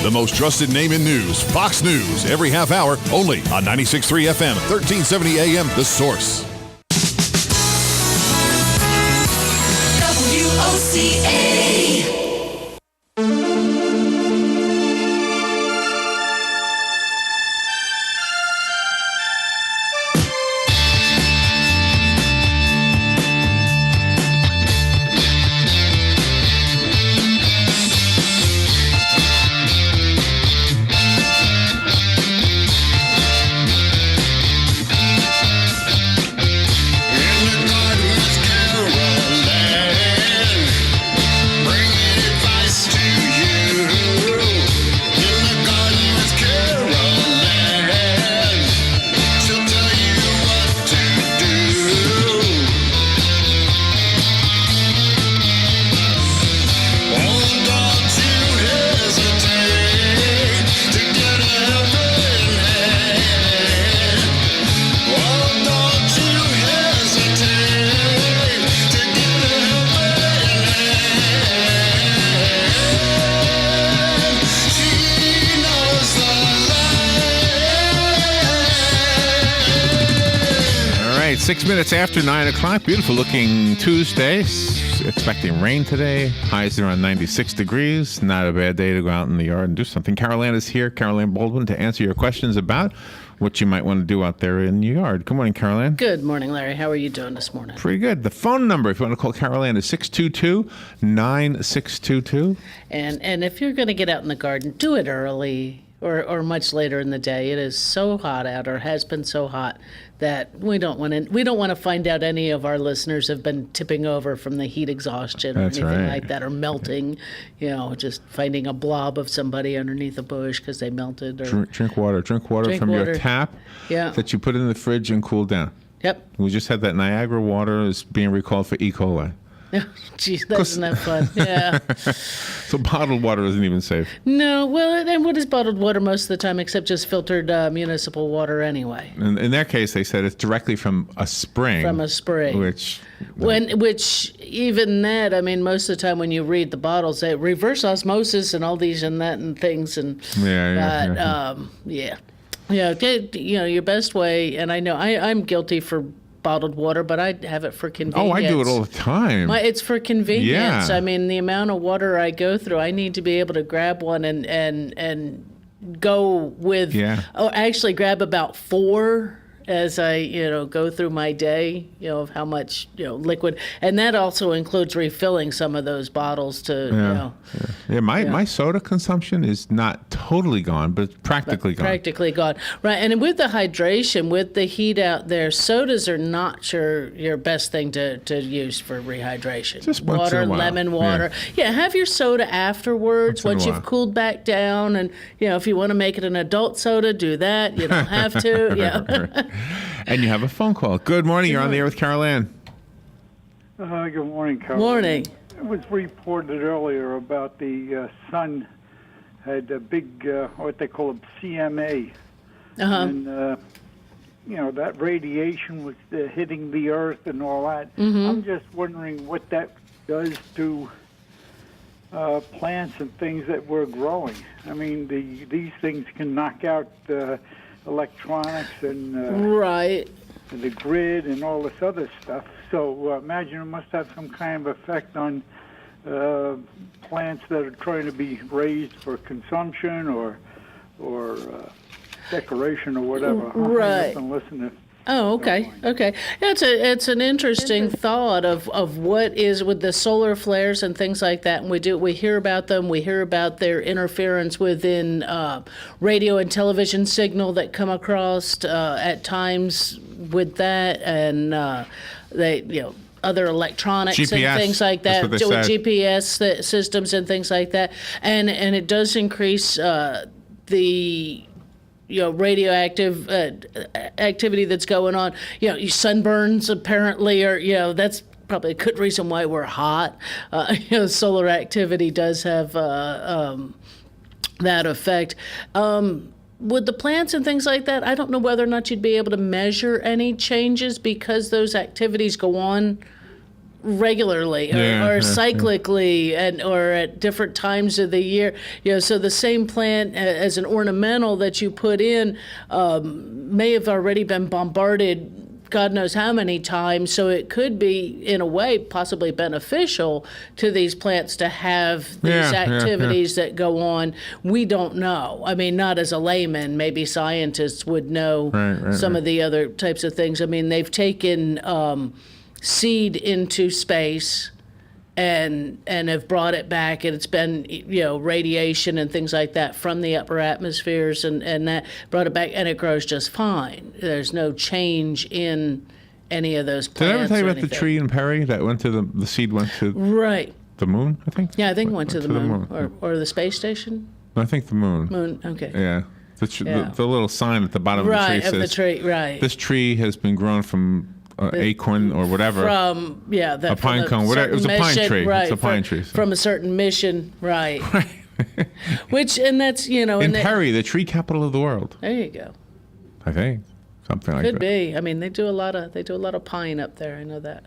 The most trusted name in news, Fox News, every half hour, only on 96.3 FM, 1370 AM, The Source. WOCA. right, 6 minutes after 9 o'clock. Beautiful looking Tuesday. Expecting rain today. Highs around 96 degrees. Not a bad day to go out in the yard and do something. Carol Ann is here, Carol Ann Baldwin, to answer your questions about what you might want to do out there in your yard. Good morning, Carol Ann. Good morning, Larry. How are you doing this morning? Pretty good. The phone number, if you want to call Carol Ann, is 622-9622. And if you're going to get out in the garden, do it early or much later in the day. It is so hot out, or has been so hot, that we don't want to find out any of our listeners have been tipping over from the heat exhaustion or anything like that, or melting, just finding a blob of somebody underneath a bush because they melted. Or Drink water from your tap that you put in the fridge and cool down. Yep. We just had that Niagara water is being recalled for E. coli. Geez, that's not fun. Yeah. So bottled water isn't even safe. No, well, and what is bottled water most of the time except just filtered municipal water anyway? In their case, they said it's directly from a spring. From a spring. Which even that, I mean, most of the time when you read the bottles, they reverse osmosis and all these and that and things. And your best way, and I know I'm guilty for bottled water, but I have it for convenience. Oh, I do it all the time. It's for convenience. Yeah. I mean, the amount of water I go through, I need to be able to grab one and go with, actually grab about 4 as I, go through my day, of how much, liquid. And that also includes refilling some of those bottles to, My soda consumption is not totally gone, but it's practically gone. Practically gone. Right. And with the hydration, with the heat out there, sodas are not your best thing to use for rehydration. Just once water, in a while. lemon water. Yeah, have your soda afterwards once you've cooled back down. And, if you want to make it an adult soda, do that. You don't have to. Yeah. And you have a phone call. Good morning. You're on the air with Carol Ann. Good morning, Carol. Morning. It was reported earlier about the sun had a big, what they call a CMA. Uh-huh. And, that radiation was hitting the earth and all that. Mm-hmm. I'm just wondering what that does to plants and things that we're growing. I mean, these things can knock out electronics and right. the grid and all this other stuff. So imagine it must have some kind of effect on plants that are trying to be raised for consumption or decoration or whatever. Right. Listen to. Oh, okay. Okay. It's an interesting thought of what is with the solar flares and things like that. And we hear about them. We hear about their interference within radio and television signal that come across at times with that, and other electronics GPS, and things like that, with GPS systems and things like that, and it does increase the radioactive activity that's going on. Sunburns apparently are, that's probably a good reason why we're hot. Solar activity does have that effect. With the plants and things like that, I don't know whether or not you'd be able to measure any changes because those activities go on regularly or cyclically or at different times of the year. So the same plant as an ornamental that you put in may have already been bombarded God knows how many times, so it could be, in a way, possibly beneficial to these plants to have these activities that go on. We don't know. I mean, not as a layman. Maybe scientists would know some of the other types of things. I mean, they've taken seed into space and have brought it back, and it's been radiation and things like that from the upper atmospheres, and that brought it back, and it grows just fine. There's no change in any of those plants. Did I ever tell you about the tree in Perry that went to the seed went to the moon? I think. Yeah, I think it went to the moon. Or the space station. I think the moon. Moon. Okay. Yeah. The little sign at the bottom of the tree says, the tree, right. This tree has been grown from acorn or whatever. From, a pine cone, whatever. It was a pine tree. Right, it's a pine tree. So. From a certain mission, right. And that's, In Perry, the tree capital of the world. There you go. I think. Something like that. Could be. I mean, they do a lot of pine up there, I know that.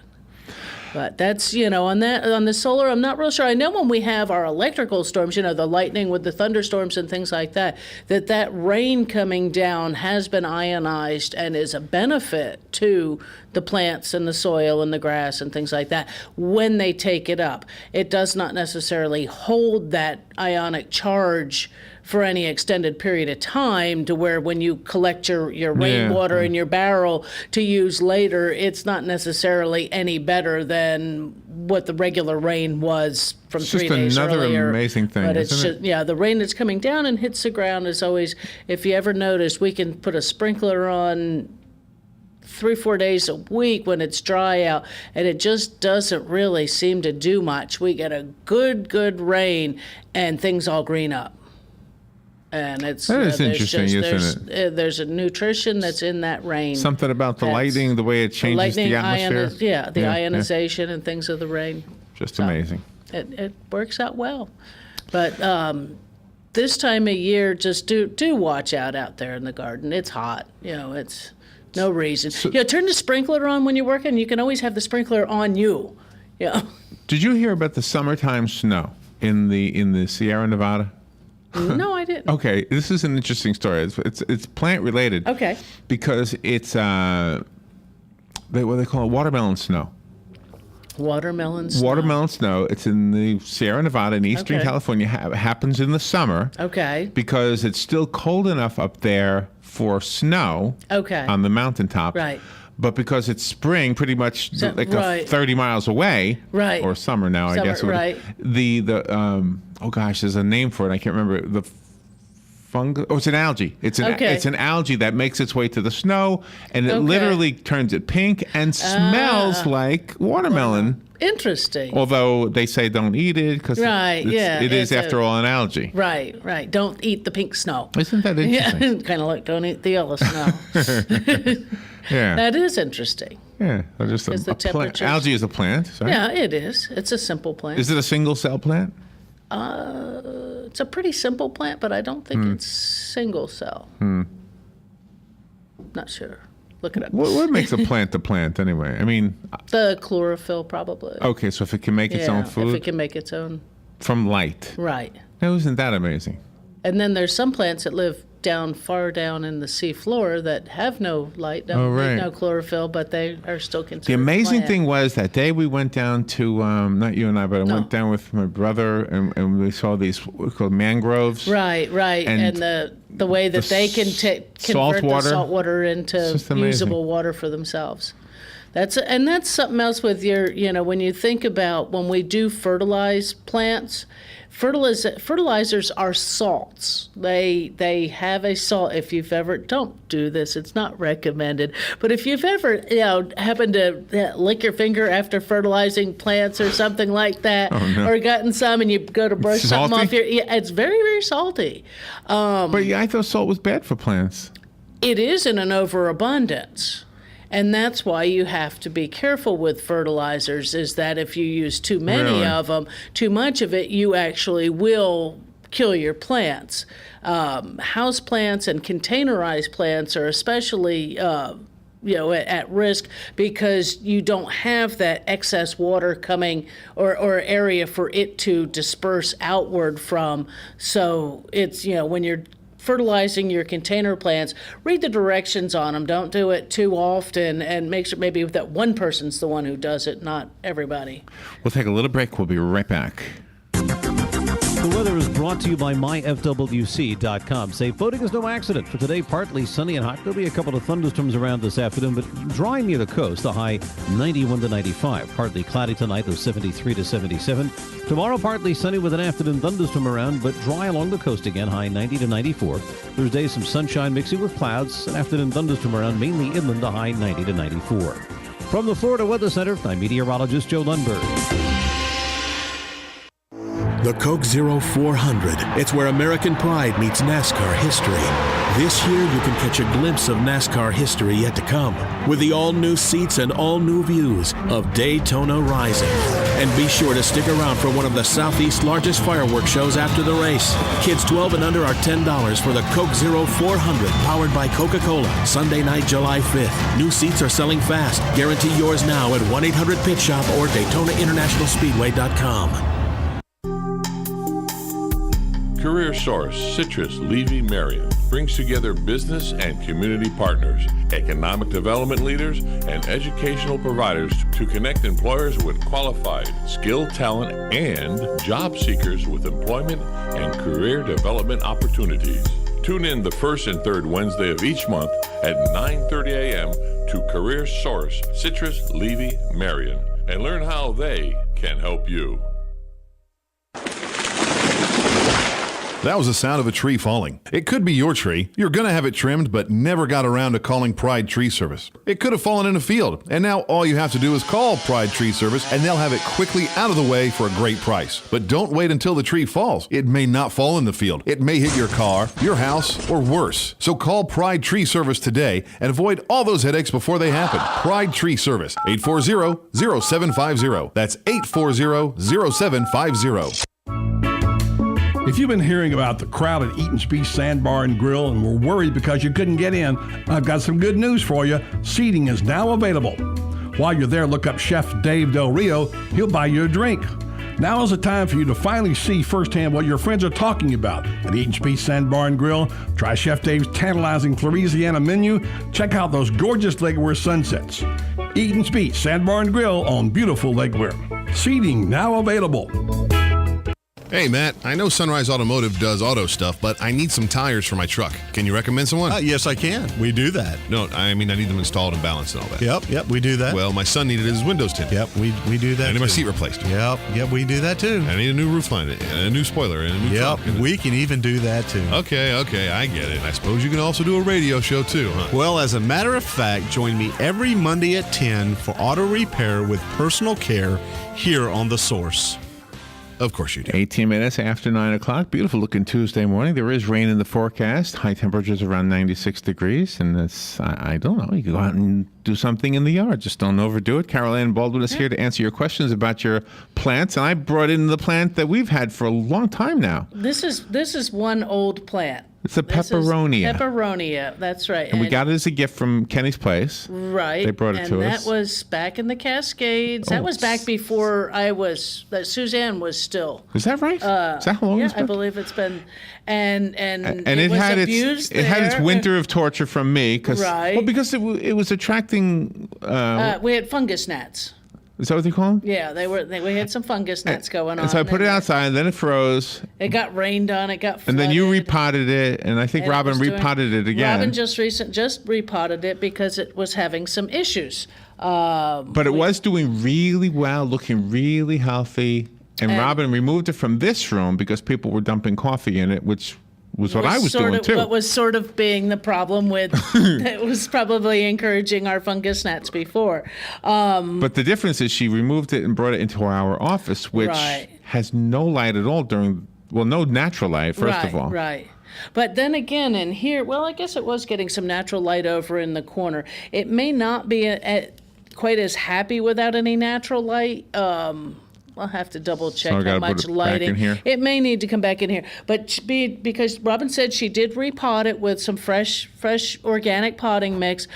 But that's, on the solar, I'm not real sure. I know when we have our electrical storms, the lightning with the thunderstorms and things like that, that rain coming down has been ionized and is a benefit to the plants and the soil and the grass and things like that when they take it up. It does not necessarily hold that ionic charge for any extended period of time, to where when you collect your rainwater in your barrel to use later, it's not necessarily any better than what the regular rain was from 3 days earlier. It's just another amazing thing, but isn't it? The rain that's coming down and hits the ground is always, if you ever notice, we can put a sprinkler on 3-4 days a week when it's dry out, and it just doesn't really seem to do much. We get a good rain and things all green up. And it's that is interesting, isn't it? There's a nutrition that's in that rain. Something about the lightning, the way it changes the atmosphere. The ionization and things of the rain. Just amazing. It works out well. But this time of year, just do watch out there in the garden. It's hot. It's no reason. Turn the sprinkler on when you're working. You can always have the sprinkler on you. Did you hear about the summertime snow in the Sierra Nevada? No, I didn't. Okay, this is an interesting story. It's plant related. Okay. Because it's what they call it, watermelon snow. Watermelon snow. Watermelon snow. It's in the Sierra Nevada in Eastern California. Happens in the summer. Okay. Because it's still cold enough up there for snow. Okay. On the mountaintops. Right. But because it's spring, pretty much 30 miles away. Right. Or summer now, I guess. Right. There's a name for it. I can't remember the fungus. Oh, it's an algae. It's an algae that makes its way to the snow, and it literally turns it pink and smells like watermelon. Interesting. Although they say don't eat it because it is after all an algae. Right. Don't eat the pink snow. Isn't that interesting? Yeah, kind of like don't eat the yellow snow. Yeah. That is interesting. Yeah, just a plant. Algae is a plant. Sorry. Yeah, it is. It's a simple plant. Is it a single cell plant? It's a pretty simple plant, but I don't think it's single cell. Not sure. Look it up. What makes a plant a plant anyway? I mean, the chlorophyll probably. Okay, so if it can make its own food. If it can make its own. From light. Right. Now, isn't that amazing? And then there's some plants that live far down in the sea floor that have no light, no chlorophyll, but they are still considered. The amazing thing was that day we went down to, not you and I, but I went down with my brother, and we saw these called mangroves. Right. And the way that they can convert the salt water into usable water for themselves. That's something else with your, when you think about when we do fertilize plants, fertilizers are salts. They have a salt. If you've ever, don't do this, it's not recommended, but if you've ever, happened to lick your finger after fertilizing plants or something like that, or gotten some and you go to brush something off it's very, very salty. But I thought salt was bad for plants. It is in an overabundance. And that's why you have to be careful with fertilizers, is that if you use too many of them, too much of it, you actually will kill your plants. House plants and containerized plants are especially at risk because you don't have that excess water coming or area for it to disperse outward from. So it's, when you're fertilizing your container plants, read the directions on them. Don't do it too often, and make sure maybe that one person's the one who does it, not everybody. We'll take a little break. We'll be right back. The weather is brought to you by myfwc.com. Safe boating is no accident. For today, partly sunny and hot. There'll be a couple of thunderstorms around this afternoon, but dry near the coast. The high 91 to 95. Partly cloudy tonight of 73 to 77. Tomorrow, partly sunny with an afternoon thunderstorm around, but dry along the coast again. High 90 to 94. Thursday, some sunshine mixing with clouds. An afternoon thunderstorm around, mainly inland. The high 90 to 94. From the Florida Weather Center, I'm meteorologist Joe Lundberg. The Coke Zero 400. It's where American pride meets NASCAR history. This year, you can catch a glimpse of NASCAR history yet to come with the all-new seats and all-new views of Daytona Rising. And be sure to stick around for one of the Southeast's largest fireworks shows after the race. Kids 12 and under are $10 for the Coke Zero 400, powered by Coca-Cola. Sunday night, July 5th. New seats are selling fast. Guarantee yours now at 1-800-PIT-SHOP or DaytonaInternationalSpeedway.com. Career Source Citrus Levy Marion brings together business and community partners, economic development leaders, and educational providers to connect employers with qualified, skilled talent and job seekers with employment and career development opportunities. Tune in the first and third Wednesday of each month at 9:30 a.m. to Career Source Citrus Levy Marion and learn how they can help you. That was the sound of a tree falling. It could be your tree. You're going to have it trimmed, but never got around to calling Pride Tree Service. It could have fallen in a field, and now all you have to do is call Pride Tree Service, and they'll have it quickly out of the way for a great price. But don't wait until the tree falls. It may not fall in the field. It may hit your car, your house, or worse. So call Pride Tree Service today and avoid all those headaches before they happen. Pride Tree Service, 840-0750. That's 840-0750. If you've been hearing about the crowded Eaton's Beach Sandbar and Grill and were worried because you couldn't get in, I've got some good news for you. Seating is now available. While you're there, look up Chef Dave Del Rio. He'll buy you a drink. Now is the time for you to finally see firsthand what your friends are talking about at Eaton's Beach Sandbar and Grill. Try Chef Dave's tantalizing Louisiana menu. Check out those gorgeous Lake Weir sunsets. Eaton's Beach Sandbar and Grill on beautiful Lake Weir. Seating now available. Hey, Matt, I know Sunrise Automotive does auto stuff, but I need some tires for my truck. Can you recommend someone? Yes, I can. We do that. No, I mean, I need them installed and balanced and all that. Yep, we do that. Well, my son needed his windows tinted. Yep, we do that. I need my too. seat replaced. Yep, we do that too. I need a new roof line, and a new spoiler, and a new Yep, trunk. we can even do that too. Okay, I get it. I suppose you can also do a radio show too, huh? Well, as a matter of fact, join me every Monday at 10 for auto repair with personal care here on The Source. Of course you do. 18 minutes after 9 o'clock. Beautiful looking Tuesday morning. There is rain in the forecast. High temperatures around 96 degrees. And it's, I don't know, you can go out and do something in the yard. Just don't overdo it. Carol Ann Baldwin is here to answer your questions about your plants. And I brought in the plant that we've had for a long time now. This is one old plant. It's a pepperonia. Pepperonia, that's right. And we got it as a gift from Kenny's place. Right. They brought it to us. And that was back in the Cascades. That was back before Suzanne was still. Is that right? Is that how long it's been? I believe it's been. And it was had abused it had its winter of torture from me. Right. Well, because it was attracting. We had fungus gnats. Is that what they call them? Yeah, we had some fungus gnats going on. And so I put it outside, and then it froze. It got rained on. It got flooded. And then you repotted it, and I think Robin repotted it again. Robin just repotted it because it was having some issues. But it was doing really well, looking really healthy. And Robin removed it from this room because people were dumping coffee in it, which was what I was doing too. What was sort of being the problem with it was probably encouraging our fungus gnats before. But the difference is she removed it and brought it into our office, which has no light at all no natural light, first of all. Right. But then again, in here, I guess it was getting some natural light over in the corner. It may not be quite as happy without any natural light. I'll have to double check how much lighting. It may need to come back in here, but because Robin said she did repot it with some fresh organic potting mix.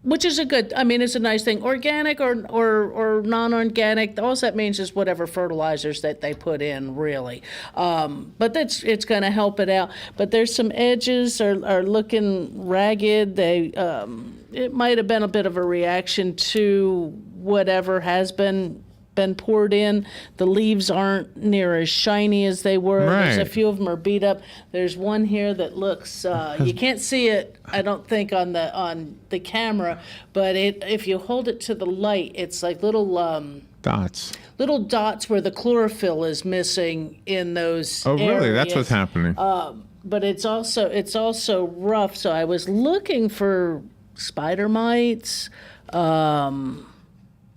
which is it's a nice thing. Organic or non-organic, all that means is whatever fertilizers that they put in, really. But it's going to help it out. But there's some edges are looking ragged. It might have been a bit of a reaction to whatever has been poured in. The leaves aren't near as shiny as they were. Right. There's a few of them are beat up. There's one here that looks you can't see it, I don't think, on the camera, but if you hold it to the light, it's like little dots where the chlorophyll is missing in those Oh, really? areas. That's what's happening. But it's also rough. So I was looking for spider mites,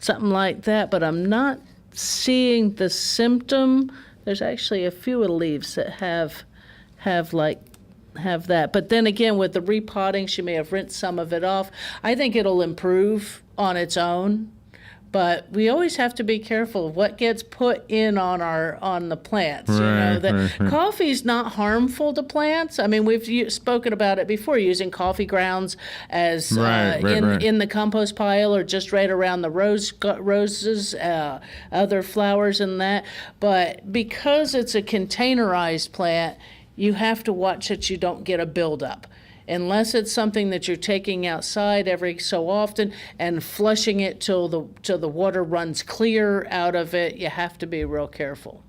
something like that, but I'm not seeing the symptom. There's actually a few of the leaves that have that. But then again, with the repotting, she may have rinsed some of it off. I think it'll improve on its own. But we always have to be careful of what gets put in on the plants. Right. Coffee's not harmful to plants. I mean, we've spoken about it before, using coffee grounds as in the compost pile or just right around the roses, other flowers and that. But because it's a containerized plant, you have to watch that you don't get a buildup. Unless it's something that you're taking outside every so often and flushing it till the water runs clear out of it, you have to be real careful.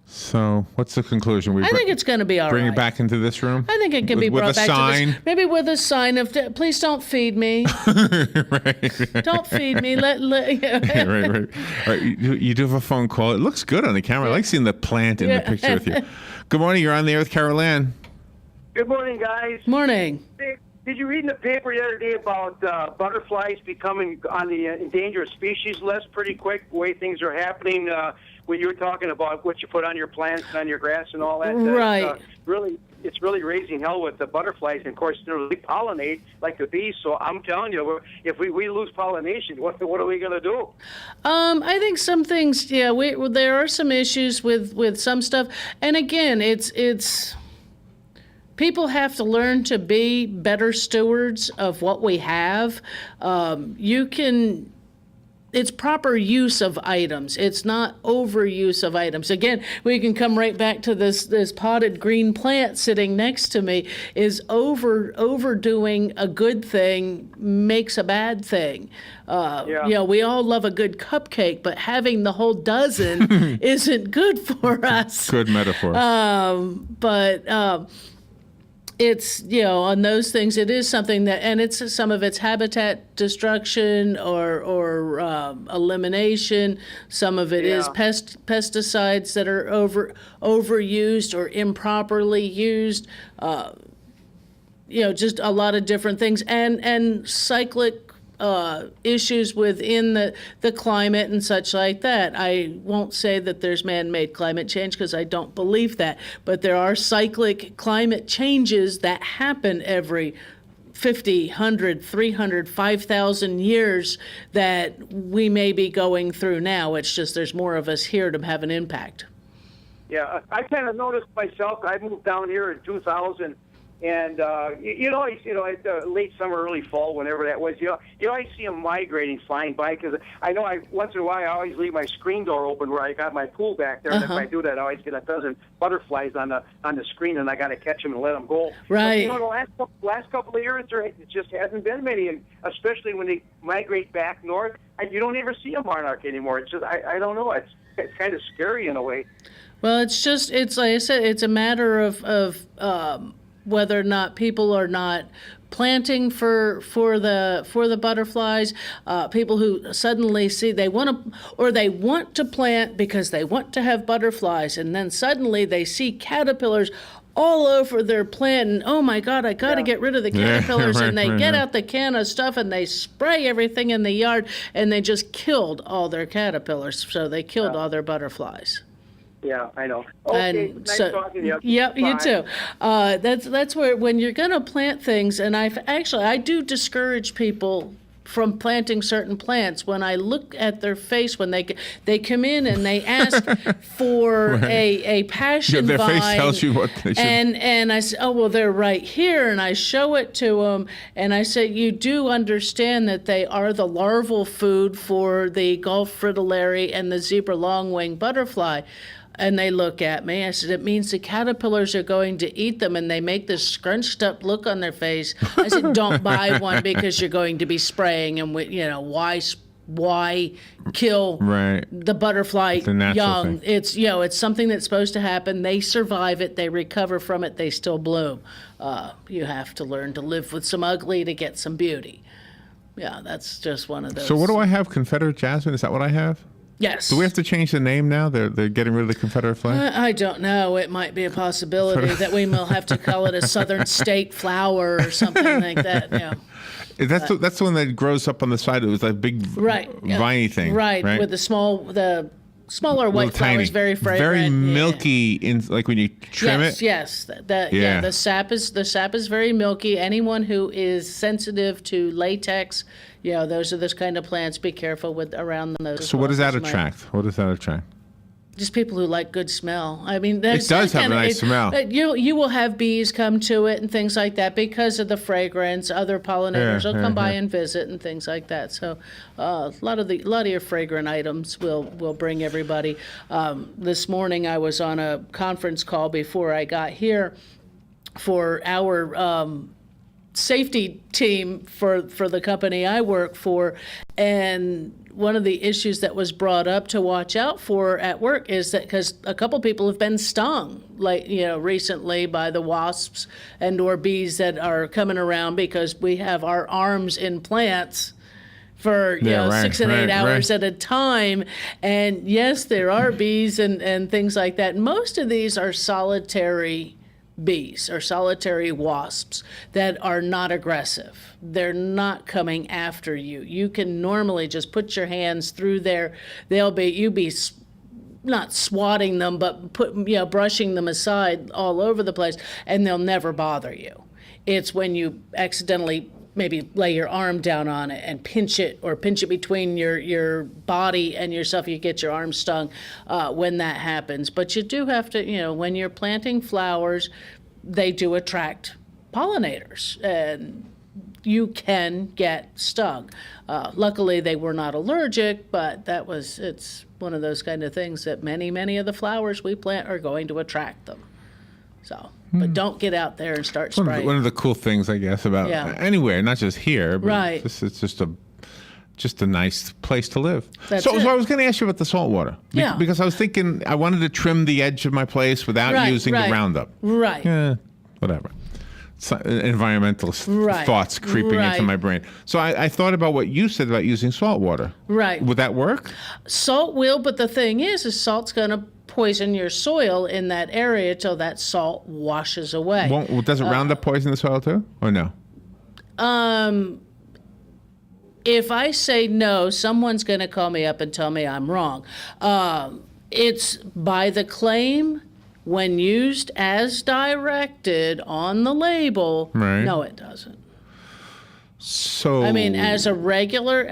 So, what's the conclusion? I think it's going to be all right. Bring it back into this room? I think it can be brought back to this. Maybe with a sign of, please don't feed me. Right. Don't feed me. Right. All right, you do have a phone call. It looks good on the camera. I like seeing the plant in the picture with you. Good morning. You're on the air with Carol Ann. Good morning, guys. Morning. Did you read in the paper the other day about butterflies becoming on the endangered species list pretty quick, the way things are happening when you were talking about what you put on your plants and on your grass and all that? Right. It's really raising hell with the butterflies. And, of course, they pollinate like the bees. So I'm telling you, if we lose pollination, what are we going to do? I think some things, there are some issues with some stuff. And, again, it's people have to learn to be better stewards of what we have. It's proper use of items. It's not overuse of items. Again, we can come right back to this potted green plant sitting next to me. Is overdoing a good thing makes a bad thing. We all love a good cupcake, but having the whole dozen isn't good for us. Good metaphor. It's, on those things, it is something that, and it's some of it's habitat destruction or elimination. Some of it is pesticides that are overused or improperly used. Just a lot of different things, and cyclic issues within the climate and such like that. I won't say that there's man-made climate change because I don't believe that, but there are cyclic climate changes that happen every 50, 100, 300, 5,000 years that we may be going through now. It's just there's more of us here to have an impact. Yeah, I kind of noticed myself. I moved down here in 2000. And late summer, early fall, whenever that was, you always see them migrating, flying by. Because I know once in a while I always leave my screen door open where I got my pool back there. And if I do that, I always get a dozen butterflies on the screen, and I got to catch them and let them go. Right. But, the last couple of years there just hasn't been many, and especially when they migrate back north, you don't ever see a monarch anymore. It's just I don't know. It's kind of scary in a way. Well, it's like I said, it's a matter of whether or not people are not planting for the butterflies, people who suddenly see they want to plant because they want to have butterflies, and then suddenly they see caterpillars all over their plant, and oh my God, I got to get rid of the caterpillars, and they get out the can of stuff and they spray everything in the yard, and they just killed all their caterpillars, so they killed all their butterflies. Yeah, I know. Okay, nice talking to you. Yep, Bye. you too. That's where when you're going to plant things, and I do discourage people from planting certain plants. When I look at their face when they come in and they ask for a passion their vine, face tells you what they should. and I say, oh well, they're right here, and I show it to them, and I say, you do understand that they are the larval food for the Gulf fritillary and the zebra longwing butterfly. And they look at me. I said, it means the caterpillars are going to eat them, and they make this scrunched up look on their face. I said, don't buy one because you're going to be spraying, and why kill the butterfly young? Thing. It's something that's supposed to happen. They survive it. They recover from it. They still bloom. You have to learn to live with some ugly to get some beauty. Yeah, that's just one of those. So what do I have? Confederate jasmine? Is that what I have? Yes. Do we have to change the name now? They're getting rid of the Confederate flag? I don't know. It might be a possibility that we will have to call it a Southern State flower or something like that. That's the one that grows up on the side. It was that big viney thing. Right, with the smaller white flowers, very fragrant, very milky. Like when you trim it. Yes, the sap is very milky. Anyone who is sensitive to latex, those are those kind of plants. Be careful with around those. So what does that attract? What does that attract? Just people who like good smell. I mean, it does have a nice smell. You will have bees come to it and things like that because of the fragrance. Other pollinators will come by and visit and things like that. So a lot of your fragrant items will bring everybody. This morning I was on a conference call before I got here for our safety team for the company I work for, and one of the issues that was brought up to watch out for at work is that because a couple people have been stung, recently by the wasps and/or bees that are coming around because we have our arms in plants for 6 and 8 hours at a time. And yes, there are bees and things like that. Most of these are solitary bees or solitary wasps that are not aggressive. They're not coming after you. You can normally just put your hands through there. You'll be not swatting them, but brushing them aside all over the place, and they'll never bother you. It's when you accidentally maybe lay your arm down on it and pinch it between your body and yourself, you get your arm stung when that happens. But you do have to, when you're planting flowers, they do attract pollinators, and you can get stung. Luckily, they were not allergic, but it's one of those kind of things that many of the flowers we plant are going to attract them. So, but don't get out there and start spraying. One of the cool things, I guess, about anywhere, not just here, but it's just a nice place to live. So I was going to ask you about the salt water. Yeah. Because I was thinking I wanted to trim the edge of my place without using the Roundup. Right. Yeah, whatever. Environmental thoughts creeping into my brain. So I thought about what you said about using salt water. Right. Would that work? Salt will, but the thing is salt's going to poison your soil in that area till that salt washes away. Doesn't Roundup poison the soil too, or no? If I say no, someone's going to call me up and tell me I'm wrong. It's by the claim, when used as directed on the label, no, it doesn't. So I mean, as a regular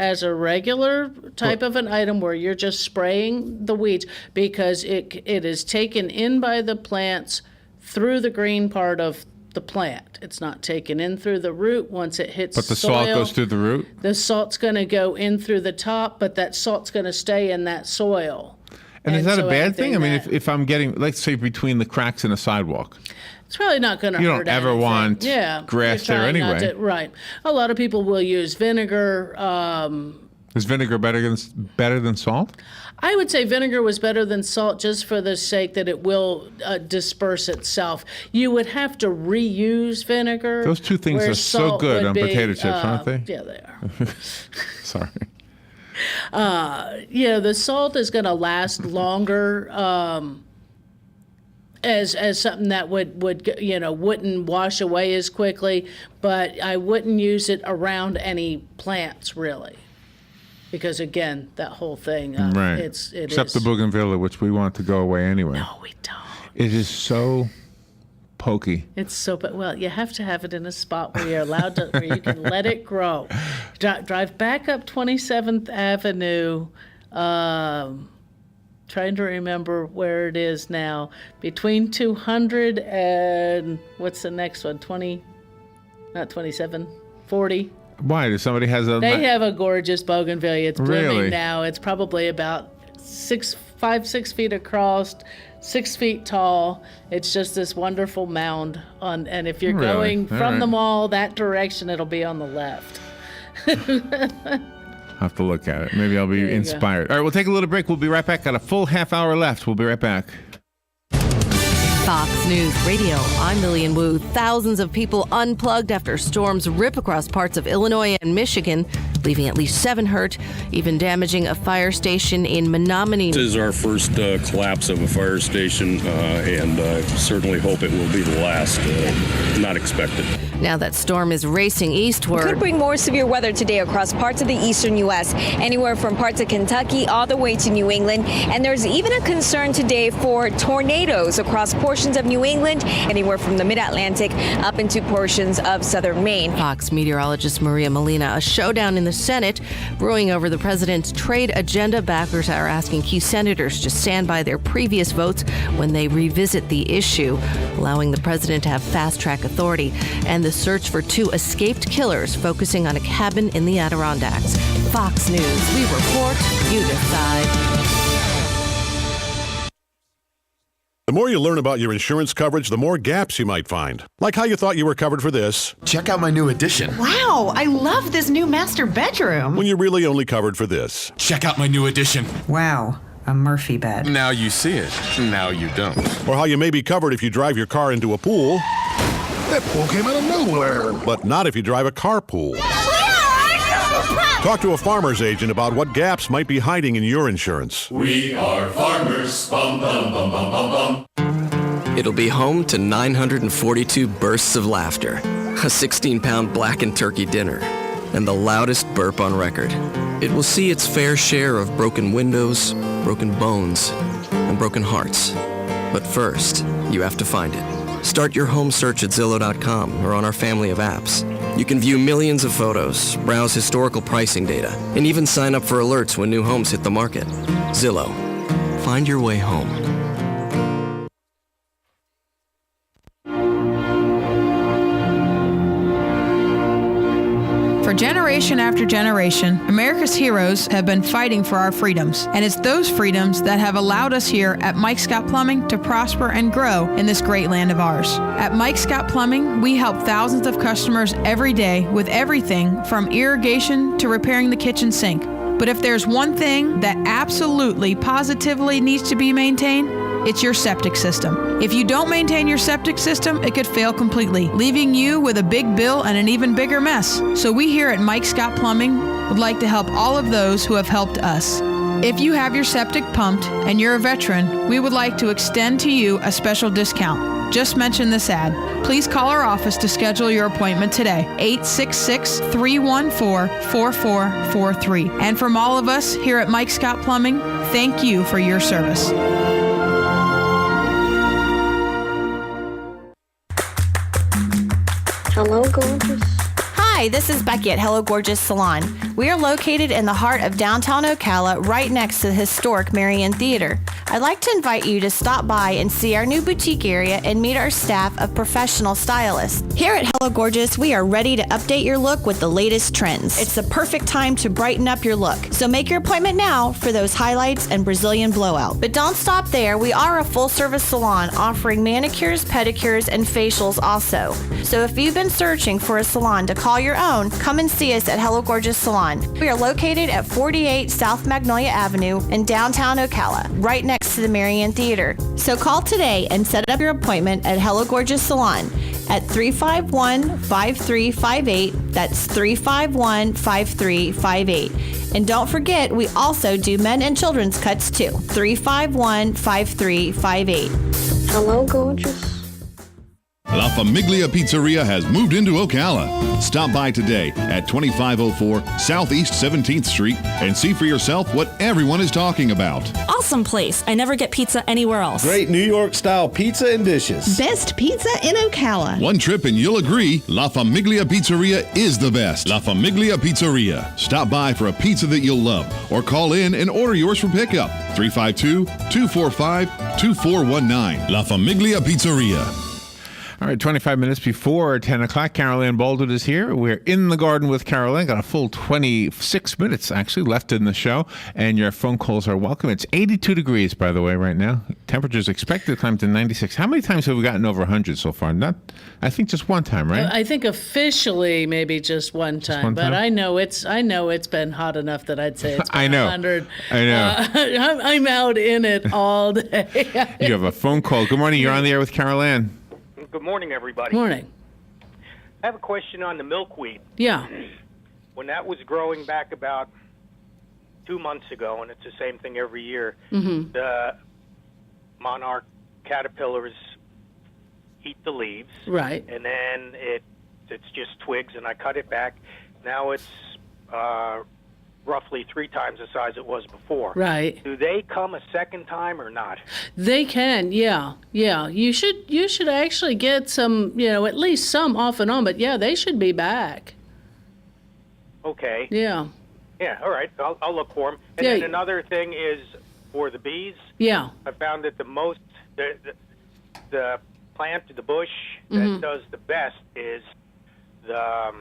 type of an item where you're just spraying the weeds, because it is taken in by the plants through the green part of the plant. It's not taken in through the root once it hits soil. But the salt goes through the root? The salt's going to go in through the top, but that salt's going to stay in that soil. And is that a bad thing? I mean, if I'm getting, let's say, between the cracks in a sidewalk. It's probably not going to hurt You don't ever anything. want grass there anyway. Right. A lot of people will use vinegar. Is vinegar better than salt? I would say vinegar was better than salt just for the sake that it will disperse itself. You would have to reuse vinegar. Those two things are so good on potato chips, aren't they? Yeah, they are. Sorry. The salt is going to last longer as something that wouldn't wash away as quickly, but I wouldn't use it around any plants really. Because again, that whole thing, Except the bougainvillea, which we want to go away anyway. No, we don't. It is so pokey. It's so, but well, you have to have it in a spot where you're allowed to, where you can let it grow. Drive back up 27th Avenue. Trying to remember where it is now. Between 200 and what's the next one? 20, not 27, 40. Why? Does somebody has a? They have a gorgeous bougainvillea. It's blooming Really? now. It's probably about 6 feet across, 6 feet tall. It's just this wonderful mound on. And if you're Really? going All from right. the mall that direction, it'll be on the left. I'll have to look at it. Maybe I'll be There you inspired. All right, we'll take a little break. We'll be right back. Got a full half hour left. We'll be right back. Fox News Radio, I'm Lillian Wu. Thousands of people unplugged after storms rip across parts of Illinois and Michigan, leaving at least 7 hurt, even damaging a fire station in Menominee. This is our first collapse of a fire station, and I certainly hope it will be the last. Not expected. Now that storm is racing eastward. Could bring more severe weather today across parts of the eastern U.S., anywhere from parts of Kentucky all the way to New England. And there's even a concern today for tornadoes across portions of New England, anywhere from the mid-Atlantic up into portions of southern Maine. Fox meteorologist Maria Molina. A showdown in the Senate brewing over the president's trade agenda. Backers are asking key senators to stand by their previous votes when they revisit the issue, allowing the president to have fast-track authority. And the search for 2 escaped killers focusing on a cabin in the Adirondacks. Fox News. We report, you decide. The more you learn about your insurance coverage, the more gaps you might find. Like how you thought you were covered for this. Check out my new addition. Wow, I love this new master bedroom. When you're really only covered for this. Check out my new addition. Wow, a Murphy bed. Now you see it. Now you don't. Or how you may be covered if you drive your car into a pool. That pool came out of nowhere. But not if you drive a carpool. Talk to a farmer's agent about what gaps might be hiding in your insurance. We are farmers. Bum, bum, bum, bum, bum, bum. It'll be home to 942 bursts of laughter, a 16-pound blackened turkey dinner, and the loudest burp on record. It will see its fair share of broken windows, broken bones, and broken hearts. But first, you have to find it. Start your home search at Zillow.com or on our family of apps. You can view millions of photos, browse historical pricing data, and even sign up for alerts when new homes hit the market. Zillow. Find your way home. For generation after generation, America's heroes have been fighting for our freedoms. And it's those freedoms that have allowed us here at Mike Scott Plumbing to prosper and grow in this great land of ours. At Mike Scott Plumbing, we help thousands of customers every day with everything from irrigation to repairing the kitchen sink. But if there's one thing that absolutely, positively needs to be maintained, it's your septic system. If you don't maintain your septic system, it could fail completely, leaving you with a big bill and an even bigger mess. So we here at Mike Scott Plumbing would like to help all of those who have helped us. If you have your septic pumped and you're a veteran, we would like to extend to you a special discount. Just mention this ad. Please call our office to schedule your appointment today, 866-314-4443. And from all of us here at Mike Scott Plumbing, thank you for your service. Hello, gorgeous. Hi, this is Becky at Hello Gorgeous Salon. We are located in the heart of downtown Ocala, right next to the historic Marion Theater. I'd like to invite you to stop by and see our new boutique area and meet our staff of professional stylists. Here at Hello Gorgeous, we are ready to update your look with the latest trends. It's the perfect time to brighten up your look. So make your appointment now for those highlights and Brazilian blowout. But don't stop there. We are a full-service salon offering manicures, pedicures, and facials also. So if you've been searching for a salon to call your own, come and see us at Hello Gorgeous Salon. We are located at 48 South Magnolia Avenue in downtown Ocala, right next to the Marion Theater. So call today and set up your appointment at Hello Gorgeous Salon at 351-5358. That's 351-5358. And don't forget, we also do men and children's cuts too. 351-5358. Hello, gorgeous. La La Famiglia Pizzeria has moved into Ocala. Stop by today at 2504 Southeast 17th Street and see for yourself what everyone is talking about. Awesome place. I never get pizza anywhere else. Great New York style pizza and dishes. Best pizza in Ocala. One trip and you'll agree, La Famiglia Pizzeria is the best. La Famiglia Pizzeria. Stop by for a pizza that you'll love or call in and order yours for pickup. 352-245-2419. La Famiglia Pizzeria. All right, 25 minutes before 10 o'clock, Carol Ann Baldwin is here. We're in the garden with Carol Ann. Got a full 26 minutes, actually, left in the show, and your phone calls are welcome. It's 82 degrees, by the way, right now. Temperatures expected to climb to 96. How many times have we gotten over 100 so far? Not, I think just one time, right? I think officially maybe just one time, but I know it's been hot enough that I'd say it's been 100. I know. I'm out in it all day. You have a phone call. Good morning. You're on the air with Carol Ann. Good morning, everybody. Morning. I have a question on the milkweed. Yeah. When that was growing back about 2 months ago, and it's the same thing every year, the monarch caterpillars eat the leaves. Right. And then it's just twigs, and I cut it back. Now it's roughly 3 times the size it was before. Right. Do they come a second time or not? They can, yeah. You should actually get some, at least some off and on, but yeah, they should be back. Okay. Yeah. Yeah, all right. I'll look for them. And then another thing is for the bees. Yeah. I found that the plant, the bush that does the best is the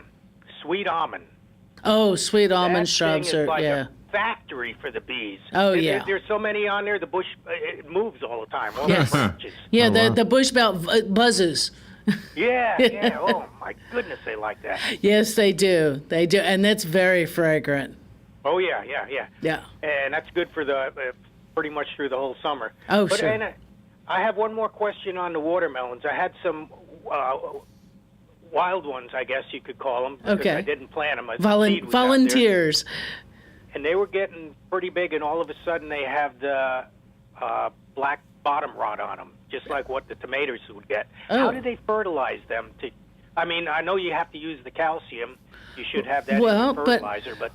sweet almond. Oh, sweet almond that shrubs thing is are, like yeah. a factory for the bees. Oh, There- yeah. There's so many on there, the bush, it moves all the time. All Yes. the branches. Yeah, the bush belt buzzes. Yeah. Oh, my goodness, they like that. Yes, they do. They do, and that's very fragrant. Oh, yeah. Yeah. And that's good for the pretty much through the whole summer. Oh, but, sure. And I have one more question on the watermelons. I had some wild ones, I guess you could call them, because Okay. I didn't plant them. Seed was out there. Volunteers. And they were getting pretty big, and all of a sudden they have the black bottom rot on them, just like what the tomatoes would get. Oh. How do they fertilize them? I mean, I know you have to use the calcium. You should have that in Well, your fertilizer, but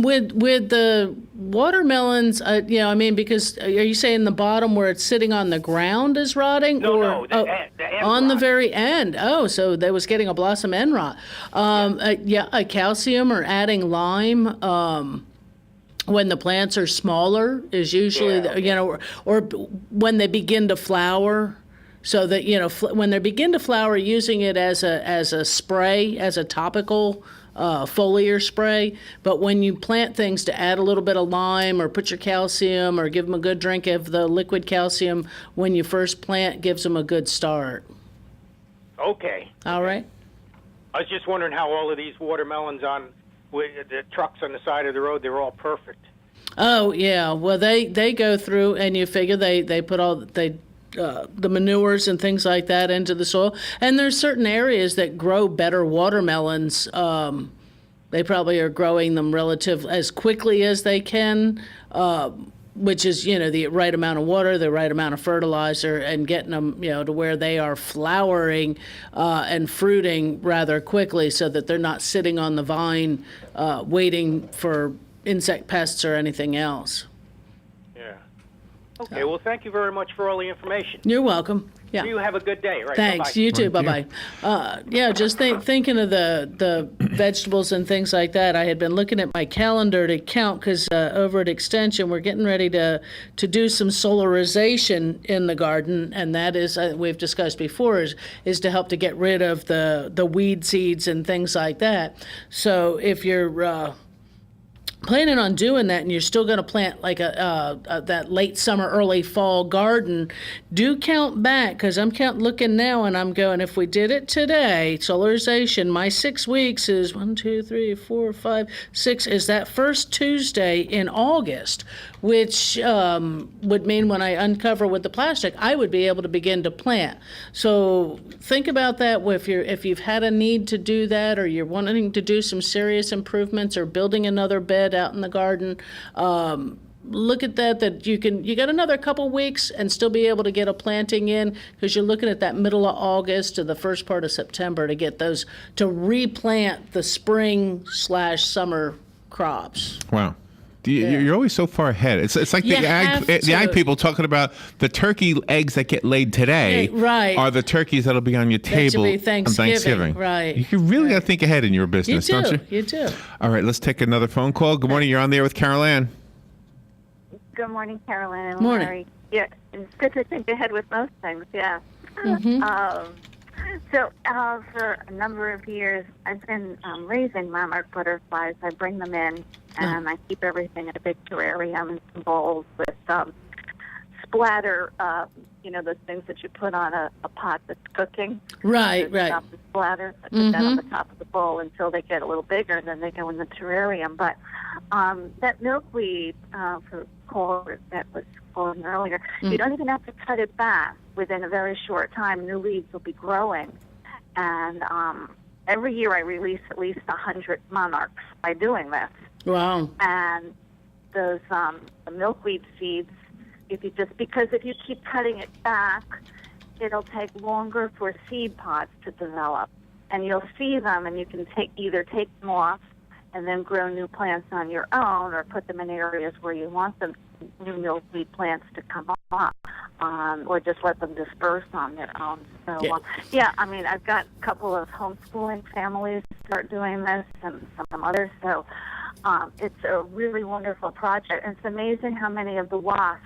with the watermelons, because are you saying the bottom where it's sitting on the ground is rotting? No, the end on the rot. very end. Oh, so they was getting a blossom end rot. A calcium or adding lime. When the plants are smaller is usually, or when they begin to flower. So that, when they begin to flower, using it as a spray, as a topical foliar spray. But when you plant things, to add a little bit of lime or put your calcium or give them a good drink of the liquid calcium when you first plant, gives them a good start. okay. All right. I was just wondering how all of these watermelons with the trucks on the side of the road, they're all perfect. Oh yeah. Well, they go through, and you figure they put all the manures and things like that into the soil. And there's certain areas that grow better watermelons. They probably are growing them as quickly as they can, which is, the right amount of water, the right amount of fertilizer, and getting them, to where they are flowering and fruiting rather quickly, so that they're not sitting on the vine waiting for insect pests or anything else. Yeah. Okay, well, thank you very much for all the information. You're welcome. Yeah. You have a good day. Right, Thanks. bye-bye. You too. Bye-bye. Just thinking of the vegetables and things like that, I had been looking at my calendar to count, because over at Extension, we're getting ready to do some solarization in the garden, and that is, we've discussed before, is to help to get rid of the weed seeds and things like that. So if you're planning on doing that, and you're still going to plant like that late summer, early fall garden, do count back, because I'm looking now, and I'm going, if we did it today, solarization, my 6 weeks is 1, 2, 3, 4, 5, 6, is that first Tuesday in August, which would mean when I uncover with the plastic, I would be able to begin to plant. So think about that if you've had a need to do that, or you're wanting to do some serious improvements or building another bed out in the garden. look at that you got another couple weeks and still be able to get a planting in, because you're looking at that middle of August to the first part of September to get those, to replant the spring/summer crops. Wow. You're always so far ahead. It's like the ag people talking about the turkey eggs that get laid today are the turkeys that'll be on your table be on Thanksgiving. Right. You really got to think ahead in your business, don't you? You do. All right, let's take another phone call. Good morning. You're on the air with Carol Ann. Good morning, Carolyn and Morning. Larry. Yeah, it's good to think ahead with most things, yeah. So for a number of years, I've been raising monarch butterflies. I bring them in, and I keep everything in a big terrarium and some bowls with splatter, those things that you put on a pot that's cooking. Right. Stop the splatter. I put that on the top of the bowl until they get a little bigger, and then they go in the terrarium. But that milkweed for call that was calling earlier, you don't even have to cut it back. Within a very short time, new leaves will be growing. And every year I release at least 100 monarchs by doing this. Wow. And those the milkweed seeds, if you keep cutting it back, it'll take longer for seed pods to develop. And you'll see them, and you can either take them off and then grow new plants on your own, or put them in areas where you want them, new milkweed plants to come up, or just let them disperse on their own. So, I've got a couple of homeschooling families start doing this, and some others. So it's a really wonderful project. And it's amazing how many of the wasps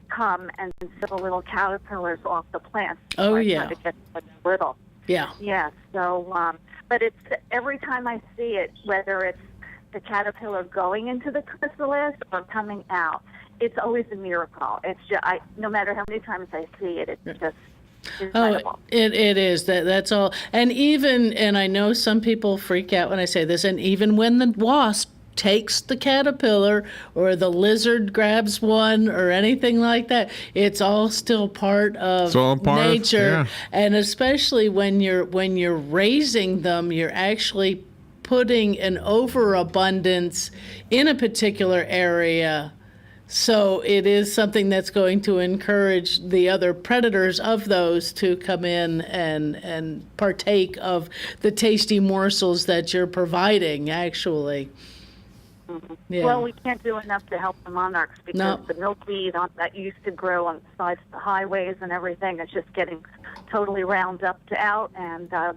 come and steal little caterpillars off the plants. Oh, To get little. Yeah. Yeah. So, but it's every time I see it, whether it's the caterpillar going into the chrysalis or coming out, it's always a miracle. It's just, no matter how many times I see it, it's just incredible. It is. That's all. And I know some people freak out when I say this, and even when the wasp takes the caterpillar or the lizard grabs one or anything like that, it's all still part of nature. And especially when you're raising them, you're actually putting an overabundance in a particular area. So it is something that's going to encourage the other predators of those to come in and partake of the tasty morsels that you're providing, actually. Yeah. Well, we can't do enough to help the monarchs because the milkweed that used to grow on the sides of the highways and everything is just getting totally round up to out, and or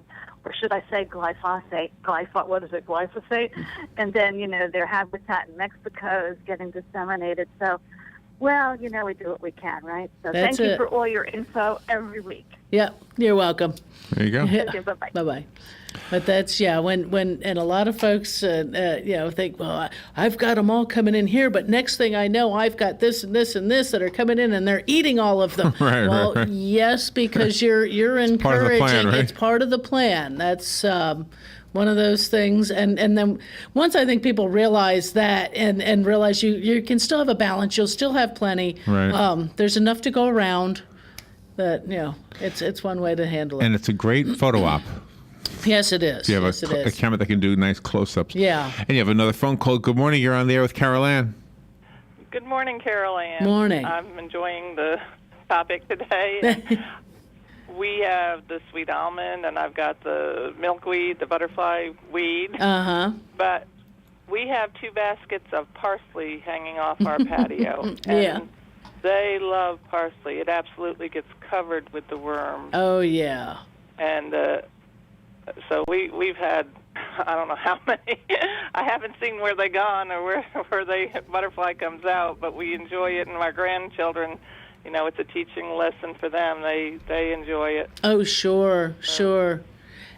should I say glyphosate? Glyphosate? And then, their habitat in Mexico is getting disseminated. So, we do what we can, right? So thank you for all your info every week. Yeah, you're welcome. There you go. Okay, bye-bye. Bye-bye. But that's, when and a lot of folks, think, well, I've got them all coming in here, but next thing I know, I've got this and this and this that are coming in, and they're eating all of them. Right. Yes, because you're encouraging. Part of the plan, right? It's part of the plan. That's one of those things. And then once I think people realize that and realize you can still have a balance, you'll still have plenty. Right. There's enough to go around. That it's one way to handle it. And it's a great photo op. Yes, it is. You have a camera that can do nice close-ups. Yeah. And you have another phone call. Good morning. You're on the air with Carol Ann. Good morning, Carol Ann. Morning. I'm enjoying the topic today. We have the sweet almond, and I've got the milkweed, the butterfly weed. Uh-huh. But we have 2 baskets of parsley hanging off our patio. Yeah. And they love parsley. It absolutely gets covered with the worms. Oh, yeah. And so we've had, I don't know how many. I haven't seen where they gone or where they butterfly comes out, but we enjoy it, and our grandchildren, it's a teaching lesson for them. They enjoy it. Oh, sure.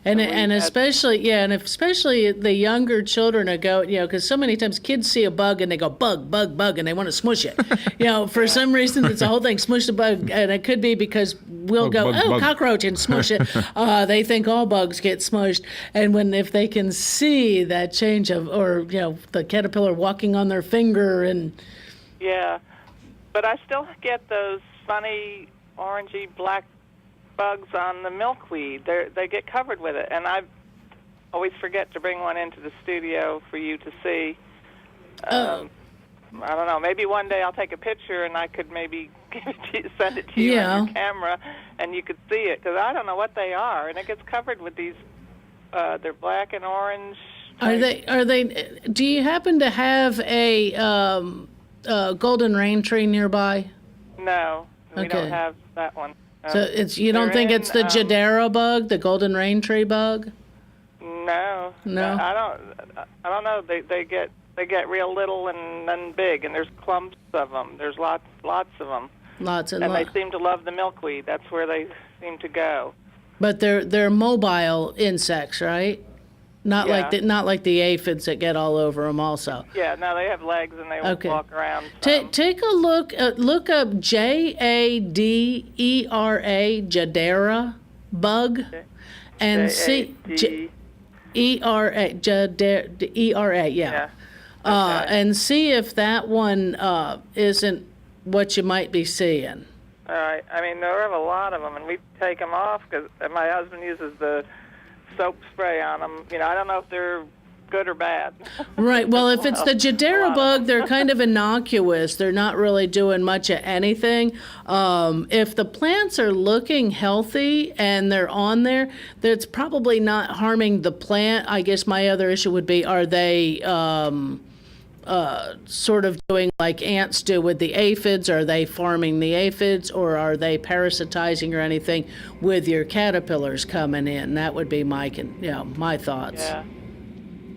And especially the younger children are go, because so many times kids see a bug and they go bug, and they want to smush it. For some reason it's a whole thing, smush the bug, and it could be because we'll go bug. cockroach and smush it. They think all bugs get smushed, and if they can see that change of, or the caterpillar walking on their finger and. Yeah, but I still get those funny orangey black bugs on the milkweed. They get covered with it, and I always forget to bring one into the studio for you to see. I don't know. Maybe one day I'll take a picture and I could maybe send it to you on your camera, and you could see it, because I don't know what they are, and it gets covered with these. They're black and orange. Are they? Do you happen to have a golden rain tree nearby? No, we don't have that one. So you don't think it's the Jadera bug, the golden rain tree bug? No. No. I don't know. They get real little and then big, and there's clumps of them. There's lots of them. And they seem to love the milkweed. That's where they seem to go. But they're mobile insects, right? Not like the aphids that get all over them. Also. Yeah. No, they have legs and they walk around. Take a look. Look up Jadera, Jadera bug, and see Jadera. Yeah. And see if that one isn't what you might be seeing. All right. I mean, there are a lot of them, and we take them off because my husband uses the soap spray on them. I don't know if they're good or bad. Right. Well, if it's the Jadera bug, they're kind of innocuous. They're not really doing much of anything. If the plants are looking healthy and they're on there, that's probably not harming the plant. I guess my other issue would be, are they sort of doing like ants do with the aphids? Are they farming the aphids, or are they parasitizing or anything with your caterpillars coming in? That would be my thoughts. Yeah.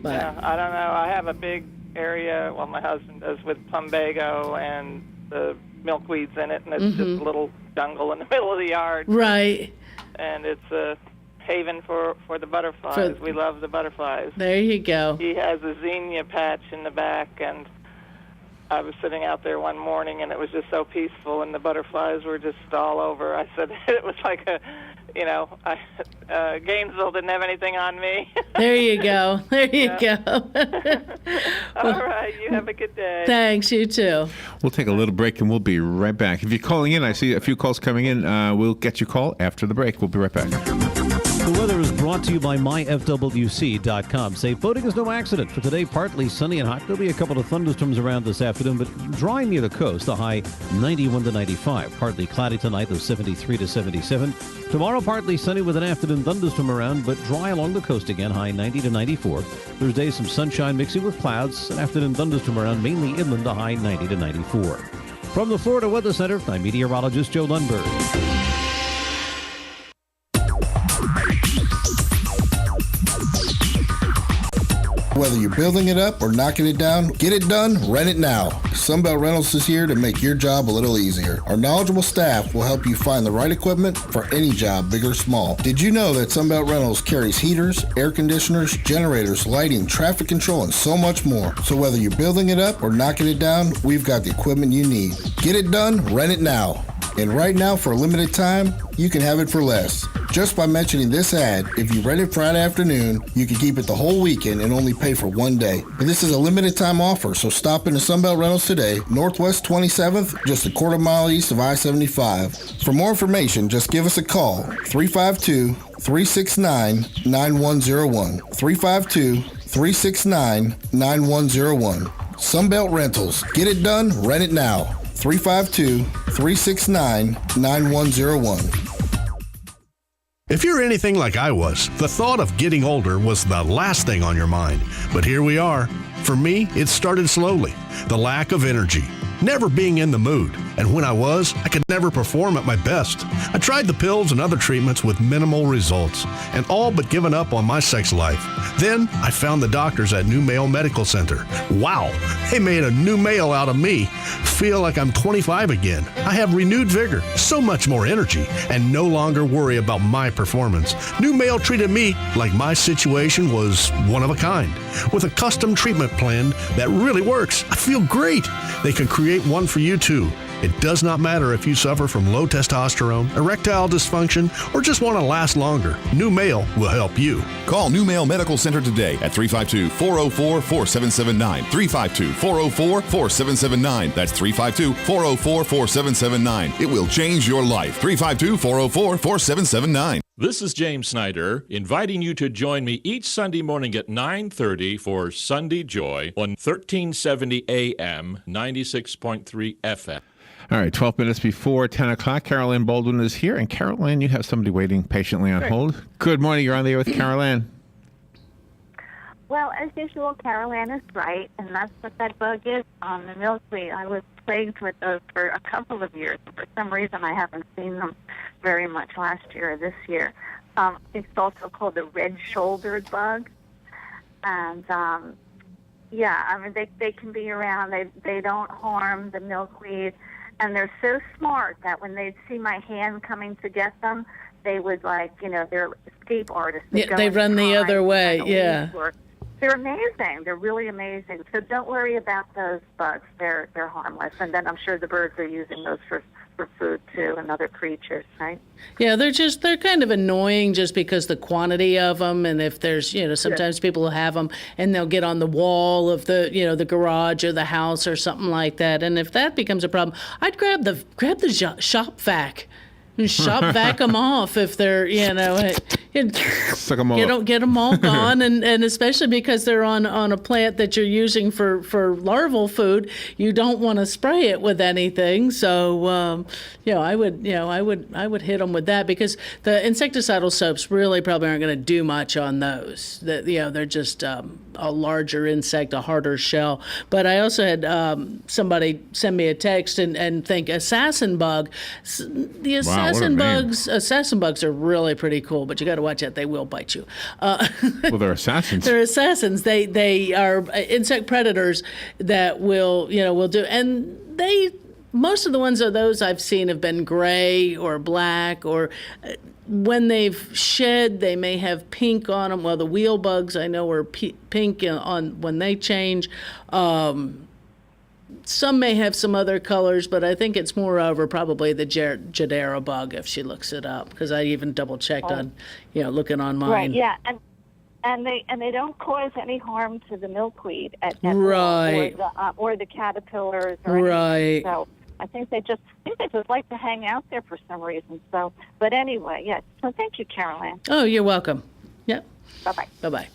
I don't know. I have a big area, well, my husband does, with plumbago and the milkweeds in it, and it's just a little jungle in the middle of the yard. Right. And it's a haven for the butterflies. We love the butterflies. There you go. He has a zinnia patch in the back, and I was sitting out there one morning, and it was just so peaceful, and the butterflies were just all over. I said it was like Gainesville didn't have anything on me. There you go. There you go. All right. You have a good day. Thanks. You too. We'll take a little break, and we'll be right back. If you're calling in, I see a few calls coming in. We'll get your call after the break. We'll be right back. The weather is brought to you by myfwc.com. Safe boating is no accident. For today, partly sunny and hot. There'll be a couple of thunderstorms around this afternoon, but dry near the coast. The high 91 to 95. Partly cloudy tonight, though 73 to 77. Tomorrow, partly sunny with an afternoon thunderstorm around, but dry along the coast again. High 90 to 94. Thursday, some sunshine mixing with clouds. An afternoon thunderstorm around, mainly inland. The high 90 to 94. From the Florida Weather Center, I'm meteorologist Joe Lundberg. Whether you're building it up or knocking it down, get it done, rent it now. Sunbelt Rentals is here to make your job a little easier. Our knowledgeable staff will help you find the right equipment for any job, big or small. Did you know that Sunbelt Rentals carries heaters, air conditioners, generators, lighting, traffic control, and so much more? So whether you're building it up or knocking it down, we've got the equipment you need. Get it done, rent it now. And right now, for a limited time, you can have it for less. Just by mentioning this ad, if you rent it Friday afternoon, you can keep it the whole weekend and only pay for one day. But this is a limited time offer, so stop into Sunbelt Rentals today, Northwest 27th, just a quarter mile east of I-75. For more information, just give us a call, 352-369-9101. 352-369-9101. Sunbelt Rentals. Get it done, rent it now. 352-369-9101. If you're anything like I was, the thought of getting older was the last thing on your mind. But here we are. For me, it started slowly. The lack of energy, never being in the mood. And when I was, I could never perform at my best. I tried the pills and other treatments with minimal results, and all but given up on my sex life. Then I found the doctors at New Male Medical Center. Wow, they made a new male out of me. Feel like I'm 25 again. I have renewed vigor, so much more energy, and no longer worry about my performance. New Male treated me like my situation was one of a kind. With a custom treatment plan that really works, I feel great. They can create one for you too. It does not matter if you suffer from low testosterone, erectile dysfunction, or just want to last longer. New Male will help you. Call New Male Medical Center today at 352-404-4779. 352-404-4779. That's 352-404-4779. It will change your life. 352-404-4779. This is James Snyder, inviting you to join me each Sunday morning at 9:30 for Sunday Joy on 1370 AM, 96.3 FM. All right, 12 minutes before 10 o'clock. Carol Ann Baldwin is here. And Carol Ann, you have somebody waiting patiently on hold. Good morning. You're on the air with Carol Ann. Well, as usual, Carol Ann is right, and that's what that bug is on the milkweed. I was plagued with those for a couple of years. For some reason, I haven't seen them very much last year or this year. It's also called the red-shouldered bug. And, yeah, I mean, they can be around. They don't harm the milkweed. And they're so smart that when they'd see my hand coming to get them, they would, like, you know, they're escape artists. They run the other way, yeah. They're amazing. They're really amazing. So don't worry about those bugs. They're harmless. And then I'm sure the birds are using those for food too, and other creatures, right? Yeah, they're kind of annoying just because the quantity of them, and if there's, you know, sometimes people will have them and they'll get on the wall of the, you know, the garage or the house or something like that. And if that becomes a problem, I'd grab the shop vac. And shop vac them off if they're, you know, suck them all get them all gone, and especially because they're on a plant that you're using for larval food, you don't want to spray it with anything. So, you know, I would hit them with that, because the insecticidal soaps really probably aren't going to do much on those. That, you know, they're just a larger insect, a harder shell. But I also had somebody send me a text and think assassin bug. The assassin bugs are really pretty cool, but you got to watch out. They will bite you. Well, they're assassins. They're assassins. They are insect predators that will do. And most of the ones of those I've seen have been gray or black, or when they've shed, they may have pink on them. Well, the wheel bugs I know are pink on when they change. Some may have some other colors, but I think it's more over probably the Jadera bug if she looks it up, because I even double checked on, looking on mine. Right. Yeah. And they don't cause any harm to the milkweed at right. all, or the caterpillars or anything. So I think they just like to hang out there for some reason. So, but anyway, yes. So thank you, Carol Ann. Oh, you're welcome. Yep. Bye-bye. Bye-bye.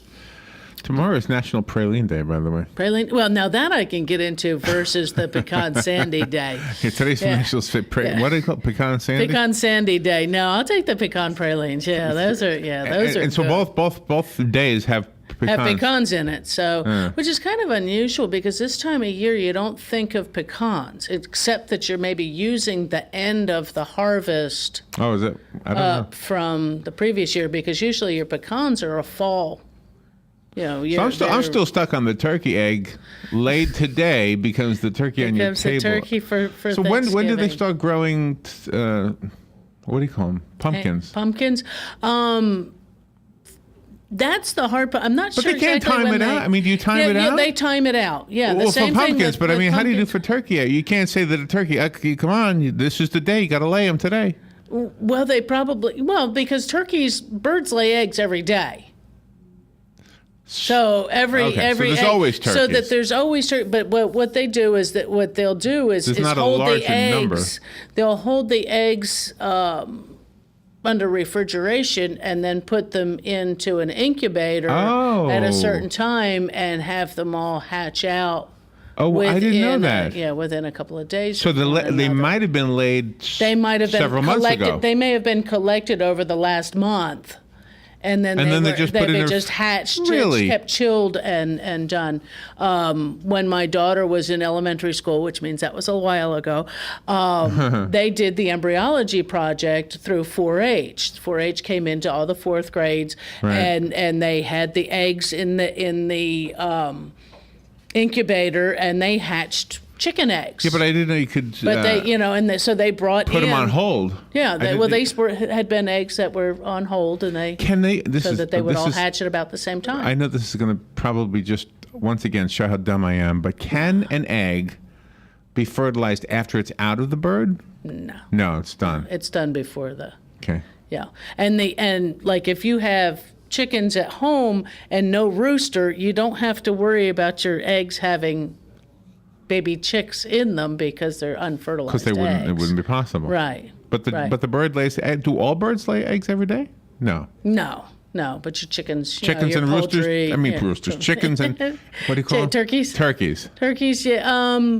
Tomorrow is National Praline Day, by the way. Praline? Well, now that I can get into versus the Pecan Sandy Day. Yeah, today's National What do you call it? Pecan Sandy? Pecan Sandy Day. No, I'll take the pecan pralines. Yeah, those are are. And so both days have pecans in it. So, which is kind of unusual, because this time of year you don't think of pecans, except that you're maybe using the end of the harvest. Oh, is it? I don't know. From the previous year, because usually your pecans are a fall. So I'm still stuck on the turkey egg laid today, because the turkey on your table. The turkey for so Thanksgiving. when did they start growing? What do you call them? Pumpkins. Pumpkins. That's the hard part. I'm not sure. But they can't time it out. I mean, do you time it out? Yeah, they time it out. Yeah, well, the same for pumpkins. thing But I mean, how do you do for turkey egg? You can't say that a turkey. Come on, this is the day. You got to lay them today. Well, because birds lay eggs every day. So there's always turkeys. So that there's always turkey. But what they do is that what they'll do is hold the eggs. Number. They'll hold the eggs under refrigeration and then put them into an incubator at a certain time and have them all hatch out. Oh, I didn't know that. Within a couple of days. So they might have been laid. They might have been several months ago. They may have been collected over the last month. And then they just hatched, really? Kept chilled and done. When my daughter was in elementary school, which means that was a while ago, they did the embryology project through 4-H. 4-H came into all the fourth grades, right. and they had the eggs in the incubator, and they hatched chicken eggs. Yeah, but I didn't know you could. But so they brought put them on hold. Yeah, had been eggs that were on hold, and they that they would all hatch at about the same time. I know this is going to probably just once again show how dumb I am, but can an egg be fertilized after it's out of the bird? No, it's done. It's done before the. Okay. Yeah, and like if you have chickens at home and no rooster, you don't have to worry about your eggs having baby chicks in them, because they're unfertilized. Because it wouldn't be possible. Right. But the bird lays. Do all birds lay eggs every day? No. No, but your chickens, Chickens your and poultry, roosters. Roosters. Chickens and what do you call them? Turkeys. Turkeys, yeah.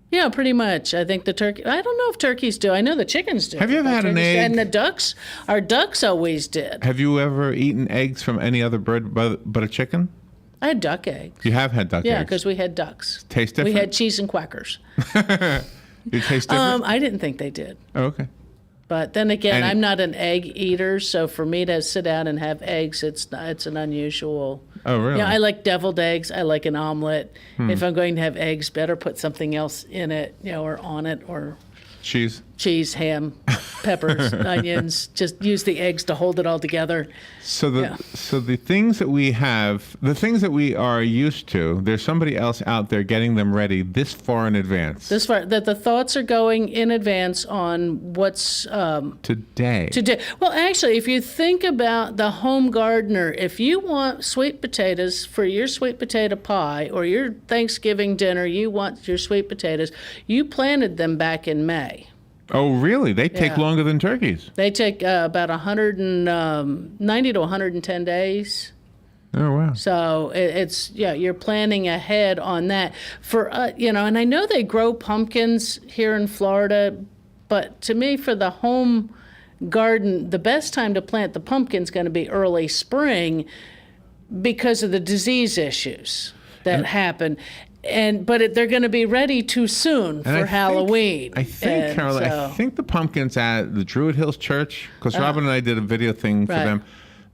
Yeah, pretty much. I think the turkey. I don't know if turkeys do. I know the chickens do. Have you ever had an egg? And the ducks. Our ducks always did. Have you ever eaten eggs from any other bird but a chicken? I had duck eggs. You have had duck eggs? Yeah, because we had ducks. Taste different? We had cheese and quackers. You taste different? I didn't think they did. Oh, okay. But then again, And- I'm not an egg eater, so for me to sit down and have eggs, it's an unusual. Oh, really? Yeah, I like deviled eggs. I like an omelet. Hmm. If I'm going to have eggs, better put something else in it, or on it, or cheese, ham, peppers, onions. Just use the eggs to hold it all together. So the things that we have, the things that we are used to, there's somebody else out there getting them ready this far in advance. This far, that the thoughts are going in advance on what's Today. Well, actually, if you think about the home gardener, if you want sweet potatoes for your sweet potato pie or your Thanksgiving dinner, you want your sweet potatoes, you planted them back in May. Oh, really? They take Yeah. longer than turkeys. They take about 190 to 110 days. Oh, wow. So you're planning ahead on that. For and I know they grow pumpkins here in Florida, but to me, for the home garden, the best time to plant the pumpkin's going to be early spring because of the disease issues that happen. But they're going to be ready too soon for Halloween. I think, Caroline, I think the pumpkins at the Druid Hills Church, because Robin and I did a video thing for Right. them,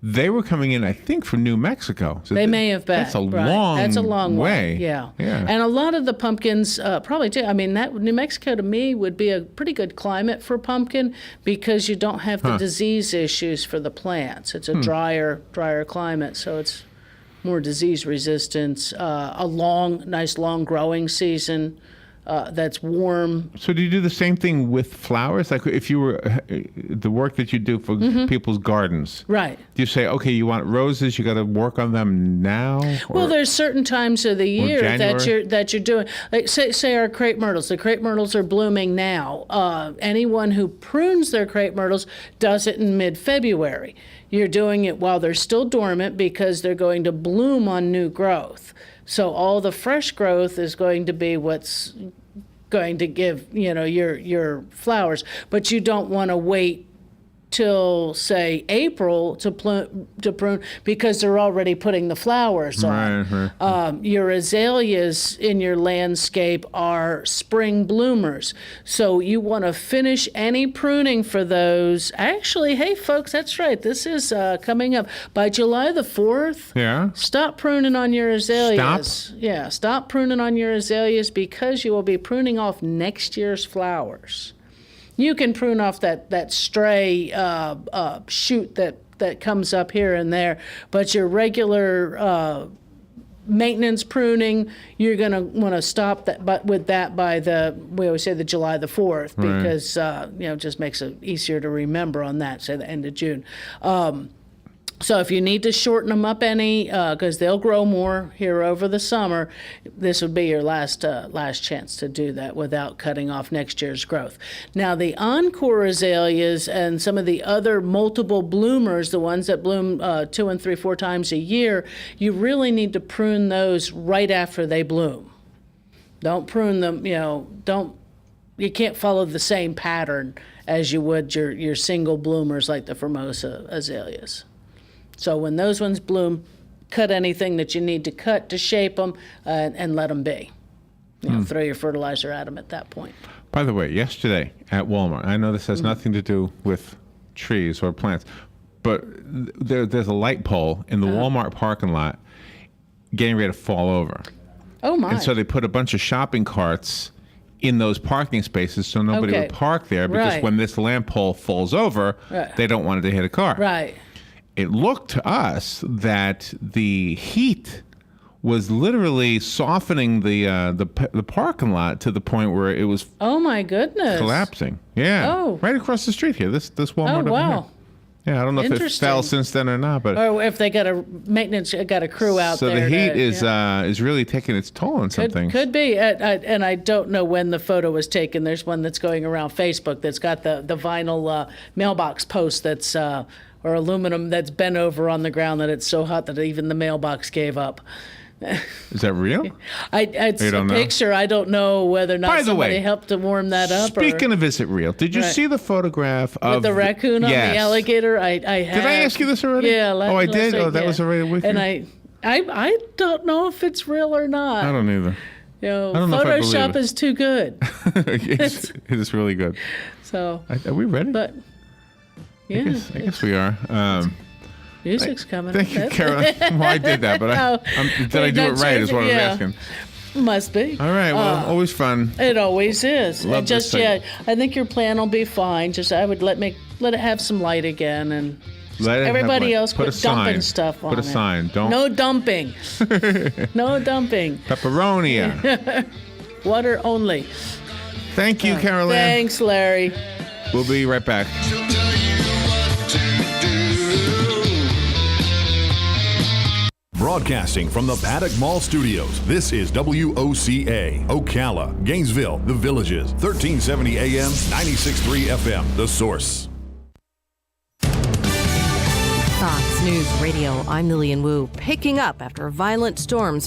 they were coming in, I think, from New Mexico. So They may have been. That's a That's a long way. Yeah. Yeah. And a lot of the pumpkins probably do. I mean, that New Mexico to me would be a pretty good climate for pumpkin because you don't have the disease issues for the plants. It's a drier climate, so it's more disease resistance. A nice long growing season. That's warm. So do you do the same thing with flowers? Like if you were the work that you do for people's gardens, Right. do you say, okay, you want roses, you got to work on them now? Well, there's certain times of the year January? that you're doing. Like say our crepe myrtles. The crepe myrtles are blooming now. Anyone who prunes their crepe myrtles does it in mid-February. You're doing it while they're still dormant because they're going to bloom on new growth. So all the fresh growth is going to be what's going to give your flowers. But you don't want to wait till say April to prune because they're already putting the flowers on. Right. Your azaleas in your landscape are spring bloomers, so you want to finish any pruning for those. Actually, hey folks, that's right. This is coming up by July the 4th. Yeah. Stop pruning on your azaleas. Stop? Yeah, stop pruning on your azaleas because you will be pruning off next year's flowers. You can prune off that stray shoot that comes up here and there, but your regular maintenance pruning, you're going to want to stop that. But with that by we always say the July the 4th because it just makes it easier to remember on that. Say the end of June. So if you need to shorten them up any, because they'll grow more here over the summer, this would be your last chance to do that without cutting off next year's growth. Now the encore azaleas and some of the other multiple bloomers, the ones that bloom 2 and 3, 4 times a year, you really need to prune those right after they bloom. Don't prune them, you can't follow the same pattern as you would your single bloomers like the Formosa azaleas. So when those ones bloom, cut anything that you need to cut to shape them and let them be. Throw your fertilizer at them at that point. By the way, yesterday at Walmart, I know this has nothing to do with trees or plants, but there's a light pole in the Walmart parking lot getting ready to fall over. Oh, my. And so they put a bunch of shopping carts in those parking spaces so nobody would park there because when this lamp pole falls over, they don't want it to hit a car. Right. It looked to us that the heat was literally softening the parking lot to the point where it was oh my goodness collapsing. Yeah, right across the street here. This Walmart. Oh wow. Over here. Yeah, I don't know if it fell since then or not, but or if they got a crew out there. So the heat is really taking its toll on some things. Could be, and I don't know when the photo was taken. There's one that's going around Facebook that's got the vinyl mailbox post that's. or aluminum that's bent over on the ground that it's so hot that even the mailbox gave up. Is that real? It's You a don't know? picture. I don't know whether or not By the somebody way, helped to warm that up. Speaking of is it real, did you Right. see the photograph of with the raccoon on Yes. the alligator, I have. Did I ask you this already? Yeah. Oh, I did? Oh, that was already with and you? I don't know if it's real or not. I don't either. You know, I don't know if I believe Photoshop it. is too good. It's really good. So. Are we ready? But yeah, I guess we are. music's coming. Thank you, Caroline. Well, I did that, but did I do it right? Is what I'm asking. Must be. All right. Well, always fun. It always is. Love And just this thing. I think your plan will be fine. Just I would let it have some light again, and Let it have everybody light. else Put quit a dumping sign. stuff on Put a it. sign. Don't. No dumping. No dumping. Pepperonia. Water only. Thank you, Caroline. Thanks, Larry. We'll be right back. Broadcasting from the Paddock Mall Studios, this is WOCA, Ocala, Gainesville, The Villages, 1370 AM, 96.3 FM, The Source. Fox News Radio, I'm Lillian Wu. Picking up after violent storms